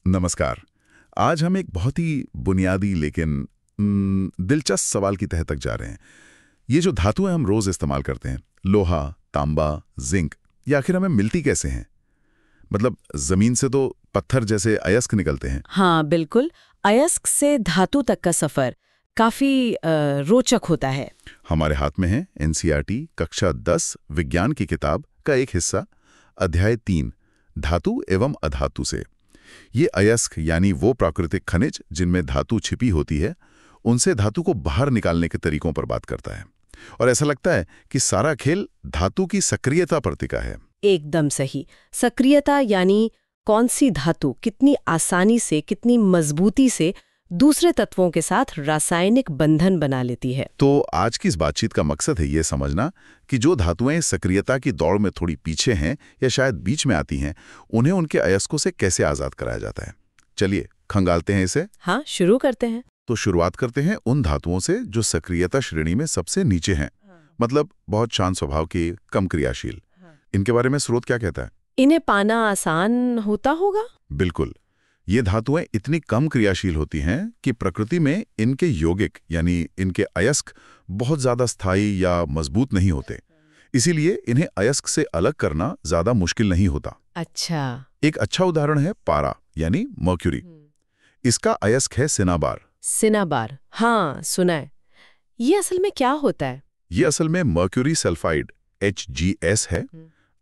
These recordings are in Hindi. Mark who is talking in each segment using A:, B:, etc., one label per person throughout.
A: नमस्कार। आज हम एक बहुत ही बुनियादी लेकिन दिलचस्प सवाल की तह तक जा रहे हैं। ये जो धातुएं हम रोज इस्तेमाल करते हैं, लोहा, तांबा, जिंक, ये आखिर हमें मिलती कैसे हैं? मतलब जमीन से तो पत्थर जैसे अयस्क निकलते हैं।
B: हाँ बिल्कुल। अयस्क से धातु तक का सफर काफी रोचक होता है।
A: हमारे हाथ में है एनसीईआरटी कक्षा 10 विज्ञान की किताब का एक हिस्सा, अध्याय 3, धातु एवं अधातु से। ये अयस्क यानी वो प्राकृतिक खनिज जिनमें धातु छिपी होती है, उनसे धातु को बाहर निकालने के तरीकों पर बात करता है। और ऐसा लगता है कि सारा खेल धातु की सक्रियता पर टिका है।
B: एकदम सही। सक्रियता यानी कौन सी धातु कितनी आसानी से, कितनी मजबूती से दूसरे तत्वों के साथ रासायनिक बंधन बना लेती है।
A: तो आज की इस बातचीत का मकसद है ये समझना कि जो धातुएं सक्रियता की दौड़ में थोड़ी पीछे हैं या शायद बीच में आती हैं, उन्हें उनके अयस्कों से कैसे आजाद कराया जाता है। चलिए खंगालते हैं इसे।
B: हाँ, शुरू करते हैं।
A: तो शुरुआत करते हैं उन धातुओं से जो सक्रियता श्रेणी में सबसे नीचे हैं। मतलब बहुत शांत स्वभाव की, कम क्रियाशील। इनके बारे में स्रोत क्या कहता है?
B: इन्हें पाना आसान होता होगा।
A: बिल्कुल। ये धातुएं इतनी कम क्रियाशील होती हैं कि प्रकृति में इनके यौगिक यानी इनके अयस्क बहुत ज्यादा स्थायी या मजबूत नहीं होते। इसीलिए इन्हें अयस्क से अलग करना ज्यादा मुश्किल नहीं होता।
B: अच्छा।
A: एक अच्छा उदाहरण है पारा यानी मर्क्यूरी। इसका अयस्क है सिनाबार।
B: सिनाबार, हाँ सुना है। ये असल में क्या होता है?
A: ये असल में मर्क्यूरी सल्फाइड HgS है।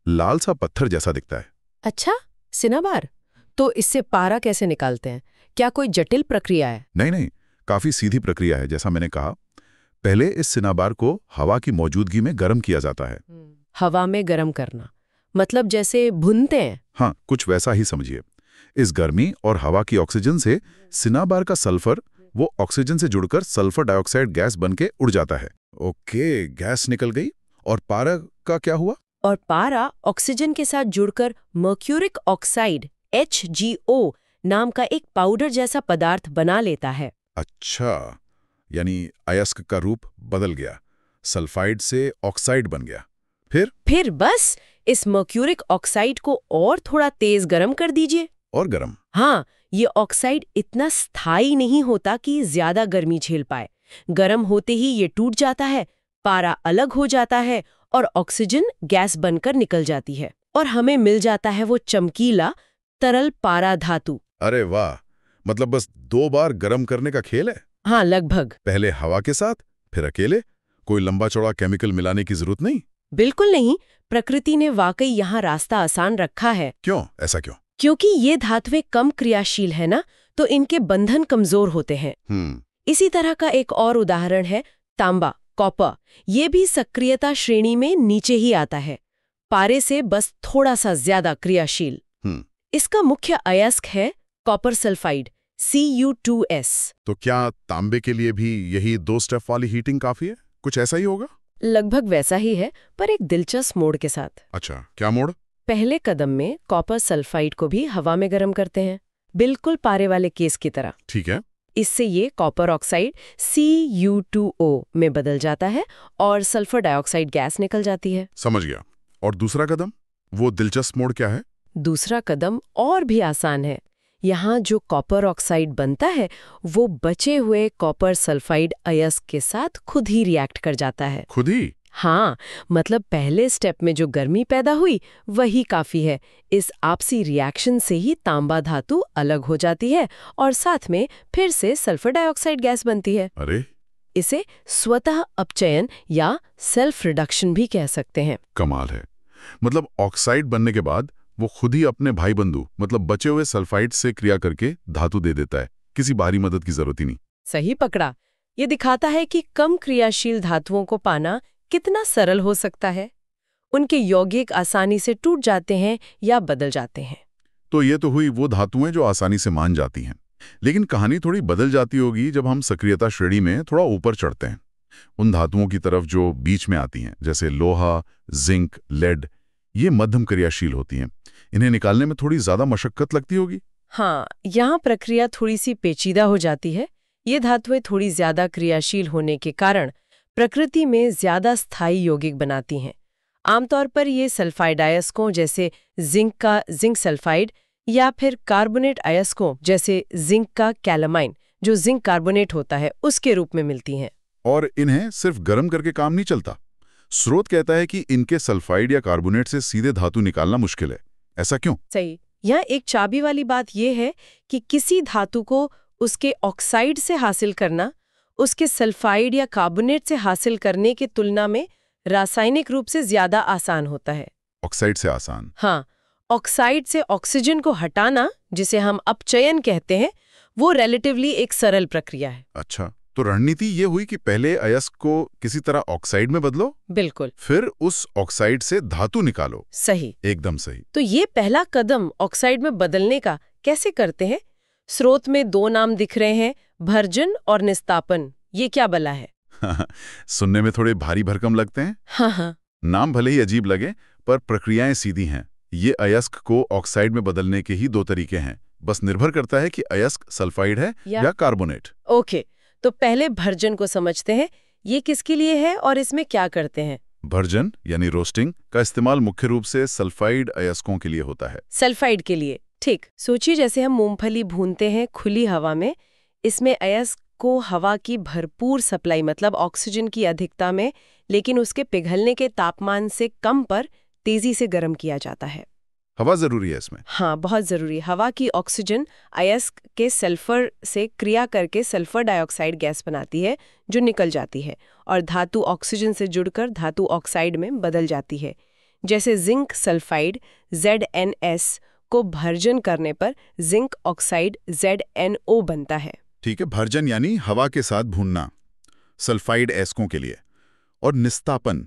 A: लाल सा पत्थर जैसा दिखता है।
B: अच्छा, सिनाबार। तो इससे पारा कैसे निकालते हैं? क्या कोई जटिल प्रक्रिया है?
A: नहीं नहीं, काफी सीधी प्रक्रिया है। जैसा मैंने कहा, पहले इस सिनाबार को हवा की मौजूदगी में गर्म किया जाता है।
B: हवा में गर्म करना मतलब जैसे भूनते हैं?
A: हाँ, कुछ वैसा ही समझिए। इस गर्मी और हवा की ऑक्सीजन से सिनाबार का सल्फर वो ऑक्सीजन से जुड़कर सल्फर डाइऑक्साइड गैस बनके उड़ जाता है। ओके, गैस निकल गई। और पारा का क्या हुआ?
B: और पारा ऑक्सीजन के साथ जुड़कर मर्क्यूरिक ऑक्साइड HgO नाम का एक पाउडर जैसा पदार्थ बना लेता है।
A: अच्छा, यानी अयस्क का रूप बदल गया, सल्फाइड से ऑक्साइड बन गया। फिर
B: बस इस मर्क्यूरिक ऑक्साइड को और थोड़ा तेज गरम कर दीजिए।
A: और गरम?
B: हाँ, ये ऑक्साइड इतना स्थायी नहीं होता कि ज्यादा गर्मी झेल पाए। गरम होते ही ये टूट जाता है, पारा अलग हो जाता है और ऑक्सीजन गैस बनकर निकल जाती है और हमें मिल जाता है वो चमकीला तरल पारा धातु।
A: अरे वाह, मतलब बस 2 बार गरम करने का खेल है।
B: हाँ, लगभग।
A: पहले हवा के साथ, फिर अकेले। कोई लंबा चौड़ा केमिकल मिलाने की जरूरत नहीं।
B: बिल्कुल नहीं। प्रकृति ने वाकई यहाँ रास्ता आसान रखा है।
A: क्यों? ऐसा क्यों?
B: क्योंकि ये धातुएं कम क्रियाशील है ना, तो इनके बंधन कमजोर होते हैं। इसी तरह का एक और उदाहरण है तांबा, कॉपर। ये भी सक्रियता श्रेणी में नीचे ही आता है, पारे से बस थोड़ा सा ज्यादा क्रियाशील। इसका मुख्य अयस्क है कॉपर सल्फाइड Cu2S।
A: तो क्या तांबे के लिए भी यही 2 स्टेप वाली हीटिंग काफी है? कुछ ऐसा ही होगा?
B: लगभग वैसा ही है, पर एक दिलचस्प मोड़ के साथ।
A: अच्छा, क्या मोड़? पहले
B: कदम में कॉपर सल्फाइड को भी हवा में गर्म करते हैं, बिल्कुल पारे वाले केस की तरह।
A: ठीक है।
B: इससे ये कॉपर ऑक्साइड Cu2O में बदल जाता है और सल्फर डाइऑक्साइड गैस निकल जाती है।
A: समझ गया। और दूसरा कदम? वो दिलचस्प मोड़ क्या है?
B: दूसरा कदम और भी आसान है। यहाँ जो कॉपर ऑक्साइड बनता है वो बचे हुए कॉपर सल्फाइड अयस्क के साथ खुद ही रिएक्ट कर जाता है।
A: खुद ही?
B: हाँ, मतलब पहले स्टेप में जो गर्मी पैदा हुई वही काफी है। इस आपसी रिएक्शन से ही तांबा धातु अलग हो जाती है और साथ में फिर से सल्फर डाइऑक्साइड गैस बनती है।
A: अरे,
B: इसे स्वतः अपचयन या सेल्फ रिडक्शन भी कह सकते हैं।
A: कमाल है। मतलब ऑक्साइड बनने के बाद वो खुद ही अपने भाई बंधु मतलब बचे हुए सल्फाइड से क्रिया करके धातु दे देता है। किसी बाहरी मदद की जरूरत ही नहीं।
B: सही पकड़ा। ये दिखाता है कि कम क्रियाशील धातुओं को पाना कितना सरल हो सकता है। उनके यौगिक आसानी से टूट जाते हैं या बदल जाते हैं।
A: तो ये तो हुई वो धातुएं जो आसानी से मान जाती हैं। लेकिन कहानी थोड़ी बदल जाती होगी जब हम सक्रियता श्रेणी में थोड़ा ऊपर चढ़ते हैं, उन धातुओं की तरफ जो बीच में आती हैं, जैसे लोहा, जिंक, लेड। ये मध्यम क्रियाशील होती हैं। इन्हें निकालने में थोड़ी ज्यादा मशक्कत लगती होगी।
B: हाँ, यहाँ प्रक्रिया थोड़ी सी पेचीदा हो जाती है। ये धातुएं थोड़ी ज्यादा क्रियाशील होने के कारण प्रकृति में ज्यादा स्थायी यौगिक बनाती हैं। आमतौर पर ये सल्फाइड अयस्कों जैसे जिंक का जिंक सल्फाइड या फिर कार्बोनेट अयस्कों जैसे जिंक का कैलामाइन जो जिंक कार्बोनेट होता है उसके रूप में मिलती हैं।
A: और इन्हें सिर्फ गर्म करके काम नहीं चलता। स्रोत कहता है कि इनके सल्फाइड या कार्बोनेट से सीधे धातु निकालना मुश्किल है। ऐसा क्यों?
B: सही। यहाँ एक चाबी वाली बात यह है कि किसी धातु को उसके ऑक्साइड से हासिल करना उसके सल्फाइड या कार्बोनेट से हासिल करने की तुलना में रासायनिक रूप से ज्यादा आसान होता है।
A: ऑक्साइड से आसान?
B: हाँ, ऑक्साइड से ऑक्सीजन को हटाना, जिसे हम अपचयन कहते हैं, वो रिलेटिवली एक सरल प्रक्रिया है।
A: अच्छा, तो रणनीति ये हुई कि पहले अयस्क को किसी तरह ऑक्साइड में बदलो,
B: बिल्कुल,
A: फिर उस ऑक्साइड से धातु निकालो।
B: सही,
A: एकदम सही।
B: तो ये पहला कदम ऑक्साइड में बदलने का कैसे करते हैं? स्रोत में दो नाम दिख रहे हैं, भर्जन और निस्तापन। ये क्या बला है?
A: सुनने में थोड़े भारी भरकम लगते हैं।
B: हाँ,
A: नाम भले ही अजीब लगे, पर प्रक्रियाएं सीधी हैं। ये अयस्क को ऑक्साइड में बदलने के ही दो तरीके हैं, बस निर्भर करता है कि अयस्क सल्फाइड है या कार्बोनेट।
B: ओके, तो पहले भर्जन को समझते हैं। ये किसके लिए है और इसमें क्या करते हैं?
A: भर्जन यानी रोस्टिंग का इस्तेमाल मुख्य रूप से सल्फाइड अयस्कों के लिए होता है।
B: सल्फाइड के लिए, ठीक। सोचिए जैसे हम मूंगफली भूनते हैं खुली हवा में, इसमें अयस्क को हवा की भरपूर सप्लाई मतलब ऑक्सीजन की अधिकता में, लेकिन उसके पिघलने के तापमान से कम पर तेजी से गर्म किया जाता है।
A: हवा जरूरी है इसमें?
B: हाँ, बहुत जरूरी। हवा की ऑक्सीजन अयस्क के सल्फर से क्रिया करके सल्फर डाइऑक्साइड गैस बनाती है जो निकल जाती है और धातु ऑक्सीजन से जुड़कर धातु ऑक्साइड में बदल जाती है। जैसे जिंक सल्फाइड ZnS को भर्जन करने पर जिंक ऑक्साइड ZnO बनता है।
A: ठीक है, भर्जन यानी हवा के साथ भूनना सल्फाइड अयस्कों के लिए, और निस्तापन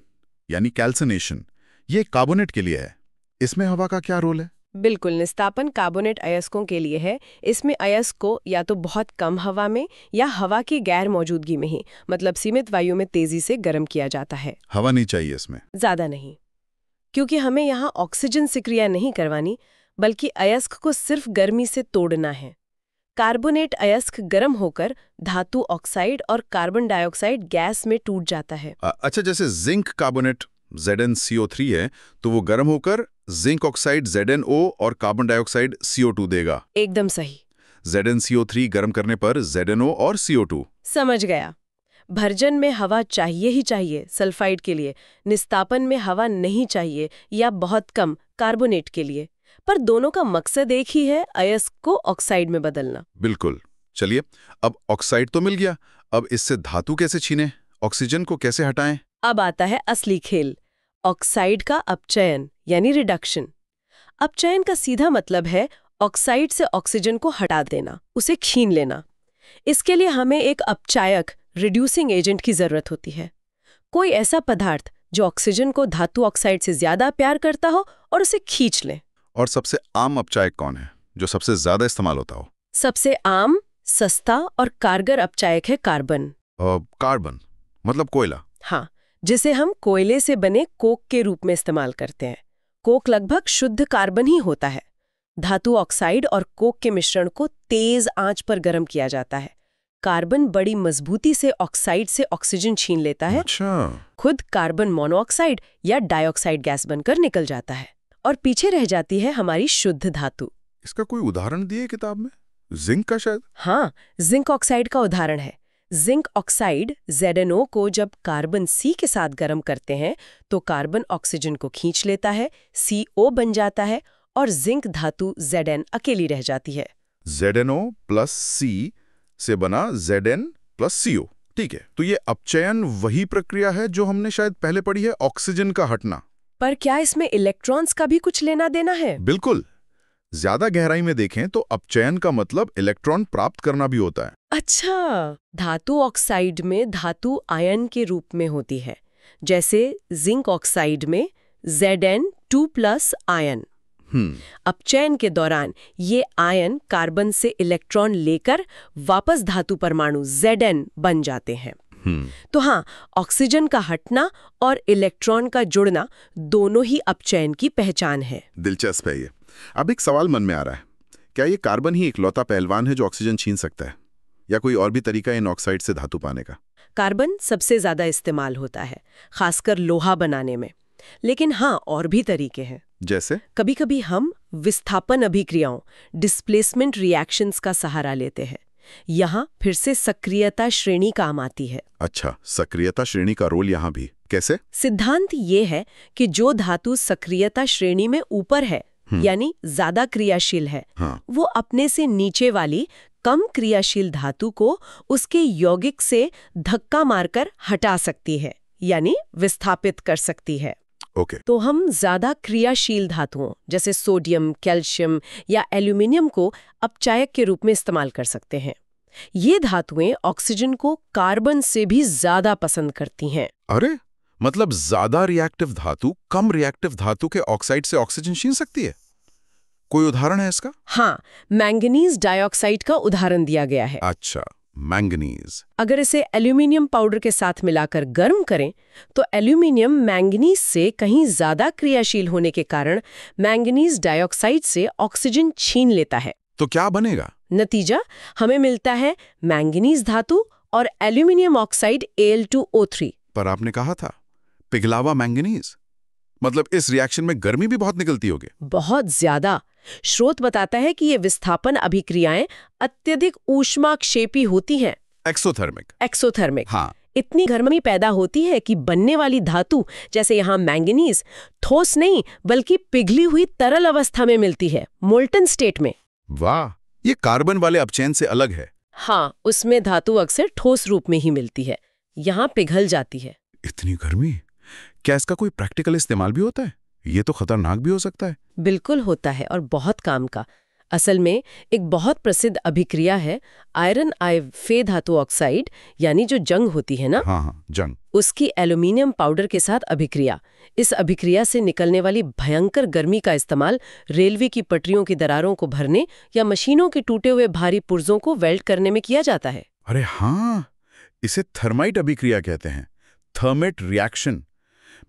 A: यानी कैल्सिनेशन ये कार्बोनेट के लिए है। इसमें हवा का क्या रोल है?
B: बिल्कुल, निस्तापन कार्बोनेट अयस्कों के लिए है। इसमें अयस्क को या तो बहुत कम हवा में या हवा की गैर मौजूदगी में ही, मतलब सीमित वायु में तेजी से गर्म किया जाता है।
A: हवा नहीं चाहिए इसमें?
B: ज्यादा नहीं, क्योंकि हमें यहाँ ऑक्सीजन से क्रिया नहीं करवानी, बल्कि अयस्क को सिर्फ गर्मी से तोड़ना है। कार्बोनेट अयस्क गर्म होकर धातु ऑक्साइड और कार्बन डाइऑक्साइड गैस में टूट जाता है।
A: अच्छा, जैसे जिंक कार्बोनेट ZnCO3 है, तो वो गर्म होकर जिंक ऑक्साइड ZnO और कार्बन डाइऑक्साइड CO2 देगा।
B: एकदम सही।
A: ZnCO3 गर्म करने पर ZnO और CO2।
B: समझ गया। भर्जन में हवा चाहिए ही चाहिए सल्फाइड के लिए, निस्तापन में हवा नहीं चाहिए या बहुत कम कार्बोनेट के लिए, पर दोनों का मकसद एक ही है, अयस्क को ऑक्साइड में बदलना।
A: बिल्कुल। चलिए, अब ऑक्साइड तो मिल गया, अब इससे धातु कैसे छीनें, ऑक्सीजन को कैसे हटाएं?
B: अब आता है असली खेल, ऑक्साइड का अपचयन यानी रिडक्शन। अपचयन का सीधा मतलब है ऑक्साइड से ऑक्सीजन को हटा देना, उसे छीन लेना। इसके लिए हमें एक अपचायक रिड्यूसिंग एजेंट की जरूरत होती है, कोई ऐसा पदार्थ जो ऑक्सीजन को धातु ऑक्साइड से ज्यादा प्यार करता हो और उसे खींच ले।
A: और सबसे आम अपचायक कौन है जो सबसे ज्यादा इस्तेमाल होता हो?
B: सबसे आम, सस्ता और कारगर अपचायक है कार्बन।
A: कार्बन मतलब कोयला?
B: हाँ, जिसे हम कोयले से बने कोक के रूप में इस्तेमाल करते हैं। कोक लगभग शुद्ध कार्बन ही होता है। धातु ऑक्साइड और कोक के मिश्रण को तेज आंच पर गर्म किया जाता है। कार्बन बड़ी मजबूती से ऑक्साइड से ऑक्सीजन छीन लेता है।
A: अच्छा।
B: खुद कार्बन मोनोऑक्साइड या डाइऑक्साइड गैस बनकर निकल जाता है और पीछे रह जाती है हमारी शुद्ध धातु।
A: इसका कोई उदाहरण दिए किताब में? जिंक का शायद?
B: हाँ, जिंक ऑक्साइड का उदाहरण है। जिंक ऑक्साइड ZnO को जब कार्बन C के साथ गर्म करते हैं तो कार्बन ऑक्सीजन को खींच लेता है, CO बन जाता है और जिंक धातु Zn अकेली रह जाती है।
A: ZnO प्लस C से बना Zn प्लस CO। ठीक है, तो ये अपचयन वही प्रक्रिया है जो हमने शायद पहले पढ़ी है, ऑक्सीजन का हटना।
B: पर क्या इसमें इलेक्ट्रॉन्स का भी कुछ लेना देना है?
A: बिल्कुल। ज्यादा गहराई में देखें तो अपचयन का मतलब इलेक्ट्रॉन प्राप्त करना भी होता है।
B: अच्छा, धातु ऑक्साइड में धातु आयन के रूप में होती है, जैसे जिंक ऑक्साइड में Zn2+ आयन। अपचयन के दौरान ये आयन कार्बन से इलेक्ट्रॉन लेकर वापस धातु परमाणु Zn बन जाते हैं। तो हाँ, ऑक्सीजन का हटना और इलेक्ट्रॉन का जुड़ना दोनों ही अपचयन की पहचान है।
A: दिलचस्प है ये। अब एक सवाल मन में आ रहा है, क्या ये कार्बन ही इकलौता पहलवान है जो ऑक्सीजन छीन सकता है, या कोई और भी तरीका इन ऑक्साइड से धातु पाने का?
B: कार्बन सबसे ज्यादा इस्तेमाल होता है, खासकर लोहा बनाने में, लेकिन हाँ, और भी तरीके हैं।
A: जैसे?
B: कभी कभी हम विस्थापन अभिक्रियाओं डिस्प्लेसमेंट रिएक्शंस का सहारा लेते हैं। यहाँ फिर से सक्रियता श्रेणी काम आती है।
A: अच्छा, सक्रियता श्रेणी का रोल यहाँ भी कैसे?
B: सिद्धांत ये है कि जो धातु सक्रियता श्रेणी में ऊपर है, यानी ज्यादा क्रियाशील है, वो अपने से नीचे वाली कम क्रियाशील धातु को उसके यौगिक से धक्का मारकर हटा सकती है, यानी विस्थापित कर सकती है।
A: ओके।
B: तो हम ज्यादा क्रियाशील धातुओं जैसे सोडियम, कैल्शियम या एल्यूमिनियम को अपचायक के रूप में इस्तेमाल कर सकते हैं। ये धातुएं ऑक्सीजन को कार्बन से भी ज्यादा पसंद करती हैं।
A: अरे, मतलब ज्यादा रिएक्टिव धातु कम रिएक्टिव धातु के ऑक्साइड से ऑक्सीजन छीन सकती है? कोई उदाहरण है इसका?
B: हाँ, मैंगनीज डाइऑक्साइड का उदाहरण दिया गया है।
A: अच्छा, मैंगनीज।
B: अगर इसे एल्यूमिनियम पाउडर के साथ मिलाकर गर्म करें तो एल्यूमिनियम मैंगनीज से कहीं ज्यादा क्रियाशील होने के कारण मैंगनीज डाइऑक्साइड से ऑक्सीजन छीन लेता है।
A: तो क्या बनेगा?
B: नतीजा हमें मिलता है मैंगनीज धातु और एल्यूमिनियम ऑक्साइड Al2O3।
A: पर आपने कहा था पिघलावा मैंगनीज, मतलब इस रिएक्शन में गर्मी भी बहुत निकलती होगी।
B: बहुत ज्यादा। स्रोत बताता है कि ये विस्थापन अभिक्रियाएं अत्यधिक ऊष्माक्षेपी होती हैं। एक्सोथर्मिक।
A: हाँ।
B: इतनी गर्मी पैदा होती है कि बनने वाली धातु जैसे यहाँ मैंगनीज ठोस नहीं बल्कि पिघली हुई तरल अवस्था में मिलती है, मोल्टन स्टेट में।
A: वाह, ये कार्बन वाले अपचयन से अलग है।
B: हाँ, उसमें धातु अक्सर ठोस रूप में ही मिलती है, यहाँ पिघल जाती है।
A: इतनी गर्मी, क्या इसका कोई प्रैक्टिकल इस्तेमाल भी होता है? ये तो खतरनाक भी हो सकता है।
B: बिल्कुल होता है, और बहुत काम का। असल में एक बहुत प्रसिद्ध अभिक्रिया है आयरन आई फे धातु ऑक्साइड, यानी जो जंग होती है ना।
A: हाँ, जंग।
B: उसकी एल्यूमिनियम पाउडर के साथ अभिक्रिया। इस अभिक्रिया से निकलने वाली भयंकर गर्मी का इस्तेमाल रेलवे की पटरियों की दरारों को भरने या मशीनों के टूटे हुए भारी पुर्जों को वेल्ड करने में किया जाता है।
A: अरे हाँ, इसे थर्माइट अभिक्रिया कहते हैं, थर्मेट रिएक्शन।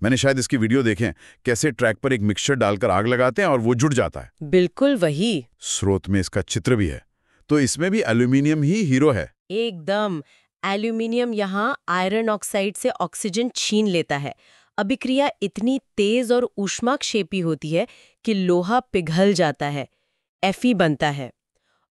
A: मैंने शायद इसकी वीडियो देखें, कैसे ट्रैक पर एक मिक्सचर डालकर आग लगाते हैं और वो जुड़ जाता है।
B: बिल्कुल वही।
A: स्रोत में इसका चित्र भी है, तो इसमें भी एल्यूमिनियम ही हीरो है।
B: एकदम। एल्यूमिनियम यहाँ आयरन ऑक्साइड से ऑक्सीजन छीन लेता है। अभिक्रिया इतनी तेज और ऊष्माक्षेपी होती है कि लोहा पिघल जाता है, Fe बनता है।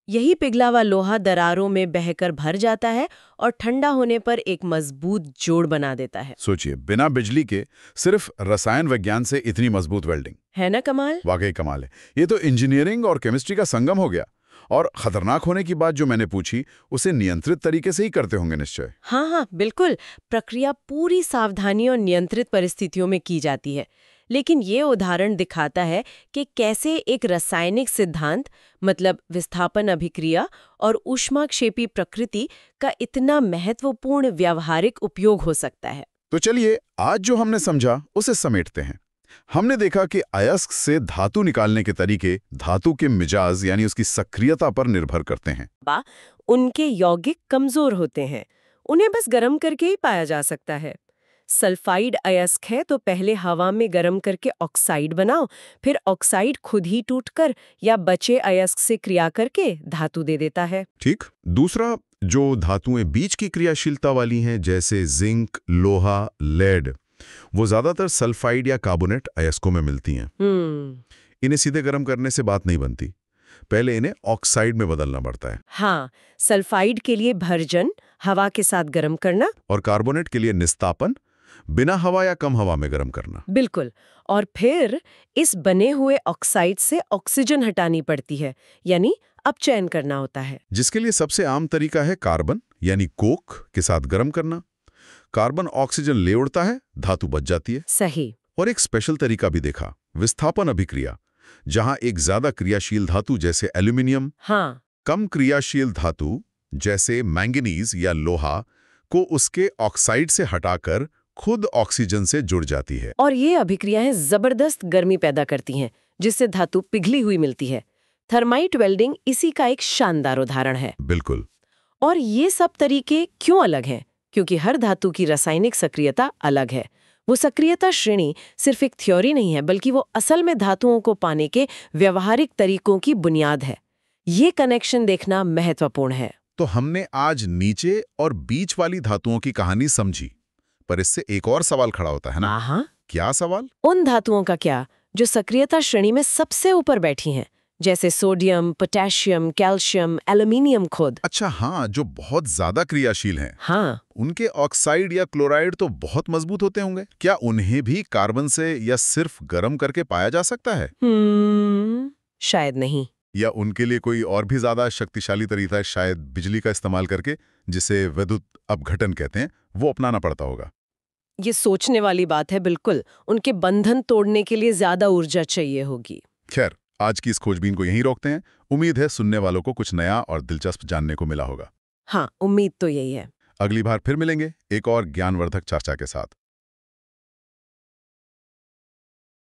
B: यही पिघला हुआ लोहा दरारों में बहकर भर जाता है और ठंडा होने पर एक मजबूत जोड़ बना देता है।
A: सोचिए, बिना बिजली के सिर्फ रसायन विज्ञान से इतनी मजबूत वेल्डिंग।
B: है ना कमाल?
A: वाकई कमाल है। ये तो इंजीनियरिंग और केमिस्ट्री का संगम हो गया। और खतरनाक होने की बात जो मैंने पूछी, उसे नियंत्रित तरीके से ही करते होंगे निश्चय।
B: हाँ, बिल्कुल। प्रक्रिया पूरी सावधानी और नियंत्रित परिस्थितियों में की जाती है। लेकिन ये उदाहरण दिखाता है कि कैसे एक रासायनिक सिद्धांत, मतलब विस्थापन अभिक्रिया और ऊष्माक्षेपी प्रकृति का इतना महत्वपूर्ण व्यावहारिक उपयोग हो सकता है।
A: तो चलिए, आज जो हमने समझा उसे समेटते हैं। हमने देखा कि अयस्क से धातु निकालने के तरीके धातु के मिजाज यानी उसकी सक्रियता पर निर्भर करते हैं।
B: उनके यौगिक कमजोर होते हैं, उन्हें बस गर्म करके ही पाया जा सकता है। सल्फाइड अयस्क है तो पहले हवा में गर्म करके ऑक्साइड बनाओ, फिर ऑक्साइड खुद ही टूटकर या बचे अयस्क से क्रिया करके धातु दे देता है।
A: ठीक। दूसरा, जो धातुएं बीच की क्रियाशीलता वाली हैं जैसे जिंक, लोहा, लेड, वो ज्यादातर सल्फाइड या कार्बोनेट अयस्कों में मिलती हैं। इन्हें सीधे गर्म करने से बात नहीं बनती, पहले इन्हें ऑक्साइड में बदलना पड़ता है।
B: हाँ, सल्फाइड के लिए भर्जन, हवा के साथ गर्म करना,
A: और कार्बोनेट के लिए निस्तापन, बिना हवा या कम हवा में गर्म करना।
B: बिल्कुल। और फिर इस बने हुए ऑक्साइड से ऑक्सीजन हटानी पड़ती है, यानी अपचयन करना होता है।
A: जिसके लिए सबसे आम तरीका है कार्बन यानी कोक के साथ गर्म करना। कार्बन ऑक्सीजन ले उड़ता है, धातु बच जाती है।
B: सही।
A: और एक स्पेशल तरीका भी देखा, विस्थापन अभिक्रिया, जहां एक ज्यादा क्रियाशील धातु जैसे एल्यूमिनियम, कम क्रियाशील धातु जैसे मैंगनीज या लोहा को उसके ऑक्साइड से हटाकर खुद ऑक्सीजन से जुड़ जाती है।
B: और ये अभिक्रियाएं जबरदस्त गर्मी पैदा करती हैं, जिससे धातु पिघली हुई मिलती है। थर्माइट वेल्डिंग इसी का एक शानदार उदाहरण है।
A: बिल्कुल।
B: और ये सब तरीके क्यों अलग हैं? क्योंकि हर धातु की रासायनिक सक्रियता अलग है। वो सक्रियता श्रेणी सिर्फ एक थ्योरी नहीं है, बल्कि वो असल में धातुओं को पाने के व्यवहारिक तरीकों की बुनियाद है। ये कनेक्शन देखना महत्वपूर्ण है।
A: तो हमने आज नीचे और बीच वाली धातुओं की कहानी समझी, पर इससे एक और सवाल खड़ा होता है ना?
B: हाँ।
A: क्या सवाल?
B: उन धातुओं का क्या जो सक्रियता श्रेणी में सबसे ऊपर बैठी हैं, जैसे सोडियम, पोटेशियम, कैल्शियम, एल्यूमिनियम खुद।
A: अच्छा हाँ, जो बहुत ज्यादा क्रियाशील हैं।
B: हाँ,
A: उनके ऑक्साइड या क्लोराइड तो बहुत मजबूत होते होंगे। क्या उन्हें भी कार्बन से या सिर्फ गर्म करके पाया जा सकता है?
B: शायद नहीं।
A: या उनके लिए कोई और भी ज्यादा शक्तिशाली तरीका है, शायद बिजली का इस्तेमाल करके, जिसे विद्युत अपघटन कहते हैं, वो अपनाना पड़ता होगा?
B: ये सोचने वाली बात है बिल्कुल। उनके बंधन तोड़ने के लिए ज्यादा ऊर्जा चाहिए होगी।
A: खैर, आज की इस खोजबीन को यहीं रोकते हैं। उम्मीद है सुनने वालों को कुछ नया और दिलचस्प जानने को मिला होगा।
B: हाँ, उम्मीद तो यही है।
A: अगली बार फिर मिलेंगे एक और ज्ञानवर्धक चर्चा के साथ।